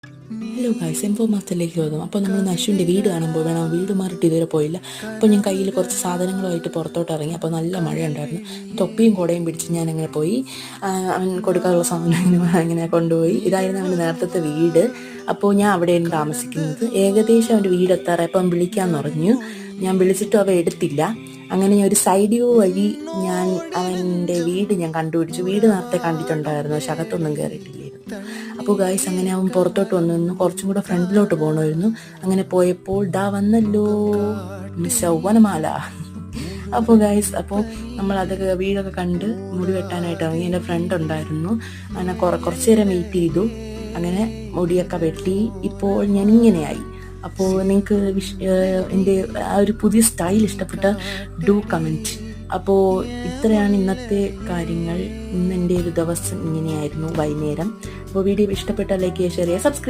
Hello guys, എംപോ മാസ്റ്ററിലേക്ക് സ്വാഗതം. അപ്പോൾ നമ്മൾ നശുവിൻ്റെ വീട് കാണുമ്പോൾ വേണം, വീട് മാറിയിട്ട് ഇതുവരെ പോയില്ല. അപ്പോൾ ഞാൻ കയ്യിൽ കുറച്ച് സാധനങ്ങളുമായിട്ട് പുറത്തോട്ട് ഇറങ്ങി. അപ്പോൾ നല്ല മഴയുണ്ടായിരുന്നു. തൊപ്പിയും കുടയും പിടിച്ച് ഞാൻ അങ്ങനെ പോയി. അവൻ കൊടുക്കാനുള്ള സാധനം അങ്ങനെ കൊണ്ടുപോയി. ഇതായിരുന്നു അവൻ്റെ നേരത്തെ വീട്. അപ്പോൾ ഞാൻ അവിടെയാണ് താമസിക്കുന്നത്. ഏകദേശം അവൻ്റെ വീട് എത്താറായപ്പോൾ അവൻ വിളിക്കാമെന്ന് പറഞ്ഞു. ഞാൻ വിളിച്ചിട്ടും അവ എടുത്തില്ല. അങ്ങനെ ഞാൻ ഒരു സൈഡ് വ്യൂ വഴി ഞാൻ അവൻ്റെ വീട് ഞാൻ കണ്ടുപിടിച്ചു. വീട് നേരത്തെ കണ്ടിട്ടുണ്ടായിരുന്നു, പക്ഷെ അകത്തൊന്നും കയറിയിട്ടില്ലായിരുന്നു. അപ്പോൾ ഗായ്സ്, അങ്ങനെ അവൻ പുറത്തോട്ട് വന്നു. കുറച്ചും കൂടെ ഫ്രണ്ടിലോട്ട് പോകണമായിരുന്നു. അങ്ങനെ പോയപ്പോൾ ദാ വന്നല്ലോ മിസ് വനമാല. അപ്പോൾ ഗായ്സ്, അപ്പോൾ നമ്മൾ അതൊക്കെ വീടൊക്കെ കണ്ട് മുടി വെട്ടാനായിട്ട് ഇറങ്ങി. എൻ്റെ ഫ്രണ്ട് ഉണ്ടായിരുന്നു. അങ്ങനെ കുറച്ച് നേരം വെയിറ്റ് ചെയ്തു. അങ്ങനെ മുടിയൊക്കെ വെട്ടി. ഇപ്പോൾ ഞാൻ ഇങ്ങനെയായി. അപ്പോൾ നിങ്ങൾക്ക് എൻ്റെ ആ ഒരു പുതിയ സ്റ്റൈൽ ഇഷ്ടപ്പെട്ട ഡു കമൻറ്റ്. അപ്പോൾ ഇത്രയാണ് ഇന്നത്തെ കാര്യങ്ങൾ. ഇന്ന് എൻ്റെ ഒരു ദിവസം ഇങ്ങനെയായിരുന്നു വൈകുന്നേരം. അപ്പോൾ വീഡിയോ ഇഷ്ടപ്പെട്ടാൽ ലൈക്ക് ചെയ്യുക, ഷെയർ ചെയ്യുക, സബ്സ്ക്രൈബ്